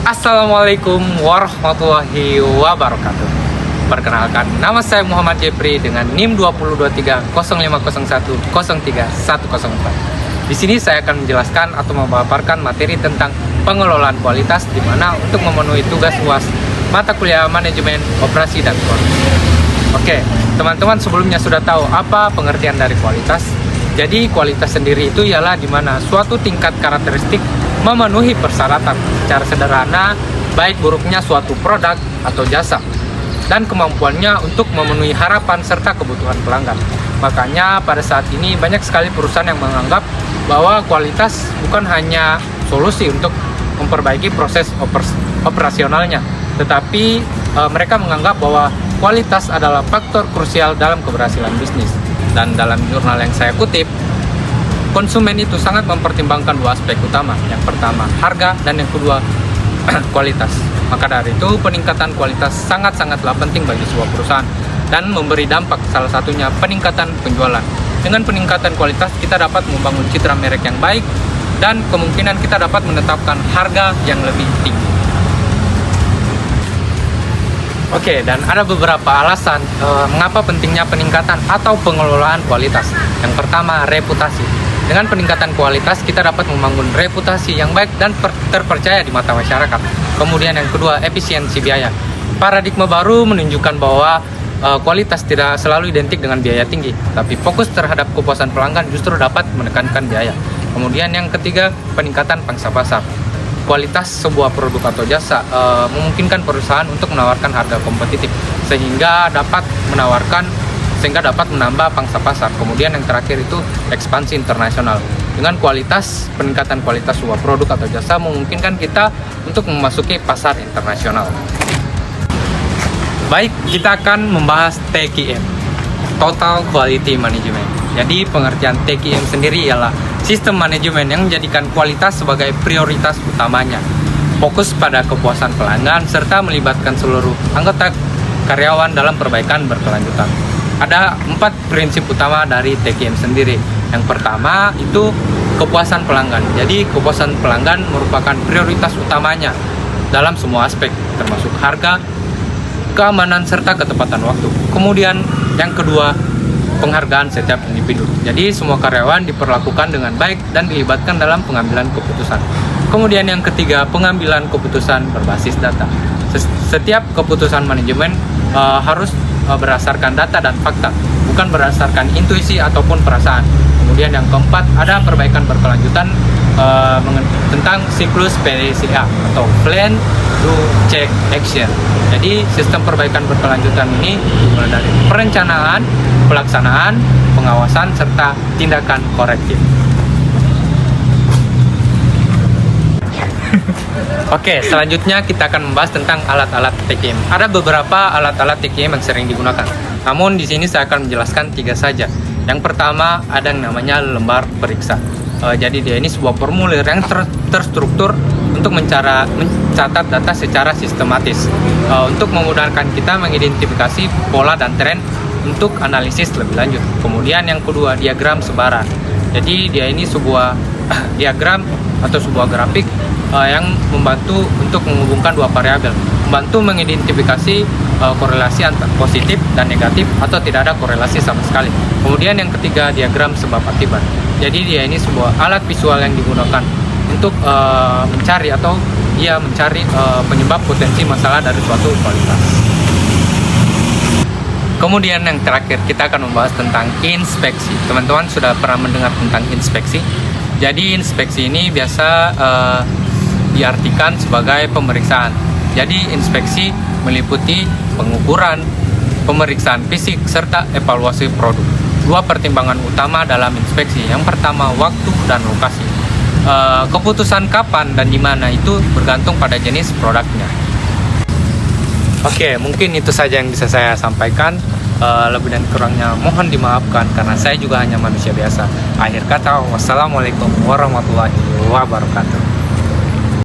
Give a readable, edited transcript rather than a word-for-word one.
Assalamualaikum warahmatullahi wabarakatuh. Perkenalkan, nama saya Muhammad Jepri dengan NIM 2023-0501-03-104. Di sini saya akan menjelaskan atau memaparkan materi tentang pengelolaan kualitas, di mana untuk memenuhi tugas UAS mata kuliah manajemen operasi dan keuangan. Oke, teman-teman sebelumnya sudah tahu apa pengertian dari kualitas. Jadi kualitas sendiri itu ialah di mana suatu tingkat karakteristik memenuhi persyaratan secara sederhana, baik buruknya suatu produk atau jasa, dan kemampuannya untuk memenuhi harapan serta kebutuhan pelanggan. Makanya pada saat ini banyak sekali perusahaan yang menganggap bahwa kualitas bukan hanya solusi untuk memperbaiki proses operasionalnya, tetapi mereka menganggap bahwa kualitas adalah faktor krusial dalam keberhasilan bisnis. Dan dalam jurnal yang saya kutip, konsumen itu sangat mempertimbangkan dua aspek utama. Yang pertama, harga, dan yang kedua, kualitas. Maka dari itu, peningkatan kualitas sangat-sangatlah penting bagi sebuah perusahaan dan memberi dampak, salah satunya peningkatan penjualan. Dengan peningkatan kualitas, kita dapat membangun citra merek yang baik dan kemungkinan kita dapat menetapkan harga yang lebih tinggi. Oke, dan ada beberapa alasan mengapa pentingnya peningkatan atau pengelolaan kualitas. Yang pertama, reputasi. Dengan peningkatan kualitas, kita dapat membangun reputasi yang baik dan terpercaya di mata masyarakat. Kemudian yang kedua, efisiensi biaya. Paradigma baru menunjukkan bahwa kualitas tidak selalu identik dengan biaya tinggi, tapi fokus terhadap kepuasan pelanggan justru dapat menekankan biaya. Kemudian yang ketiga, peningkatan pangsa pasar. Kualitas sebuah produk atau jasa memungkinkan perusahaan untuk menawarkan harga kompetitif sehingga dapat menambah pangsa pasar. Kemudian yang terakhir itu ekspansi internasional. Dengan kualitas, peningkatan kualitas sebuah produk atau jasa memungkinkan kita untuk memasuki pasar internasional. Baik, kita akan membahas TQM, Total Quality Management. Jadi pengertian TQM sendiri ialah sistem manajemen yang menjadikan kualitas sebagai prioritas utamanya, fokus pada kepuasan pelanggan, serta melibatkan seluruh anggota karyawan dalam perbaikan berkelanjutan. Ada 4 prinsip utama dari TQM sendiri. Yang pertama itu kepuasan pelanggan. Jadi kepuasan pelanggan merupakan prioritas utamanya dalam semua aspek, termasuk harga, keamanan, serta ketepatan waktu. Kemudian yang kedua, penghargaan setiap individu. Jadi semua karyawan diperlakukan dengan baik dan dilibatkan dalam pengambilan keputusan. Kemudian yang ketiga, pengambilan keputusan berbasis data. Setiap keputusan manajemen harus berdasarkan data dan fakta, bukan berdasarkan intuisi ataupun perasaan. Kemudian yang keempat, ada perbaikan berkelanjutan tentang siklus PDCA atau Plan, Do, Check, Action. Jadi sistem perbaikan berkelanjutan ini dimulai dari perencanaan, pelaksanaan, pengawasan, serta tindakan korektif. Oke, selanjutnya kita akan membahas tentang alat-alat TQM. Ada beberapa alat-alat TQM yang sering digunakan. Namun di sini saya akan menjelaskan 3 saja. Yang pertama ada yang namanya lembar periksa. Jadi dia ini sebuah formulir yang terstruktur untuk mencatat data secara sistematis untuk memudahkan kita mengidentifikasi pola dan tren untuk analisis lebih lanjut. Kemudian yang kedua, diagram sebaran. Jadi dia ini sebuah diagram atau sebuah grafik yang membantu untuk menghubungkan dua variabel, membantu mengidentifikasi korelasi antara positif dan negatif atau tidak ada korelasi sama sekali. Kemudian yang ketiga, diagram sebab akibat. Jadi dia ini sebuah alat visual yang digunakan untuk mencari penyebab potensi masalah dari suatu kualitas. Kemudian yang terakhir, kita akan membahas tentang inspeksi. Teman-teman sudah pernah mendengar tentang inspeksi? Jadi inspeksi ini biasa diartikan sebagai pemeriksaan. Jadi inspeksi meliputi pengukuran, pemeriksaan fisik, serta evaluasi produk. 2 pertimbangan utama dalam inspeksi. Yang pertama, waktu dan lokasi. Keputusan kapan dan di mana itu bergantung pada jenis produknya. Oke, mungkin itu saja yang bisa saya sampaikan. Lebih dan kurangnya mohon dimaafkan karena saya juga hanya manusia biasa. Akhir kata, wassalamualaikum warahmatullahi wabarakatuh.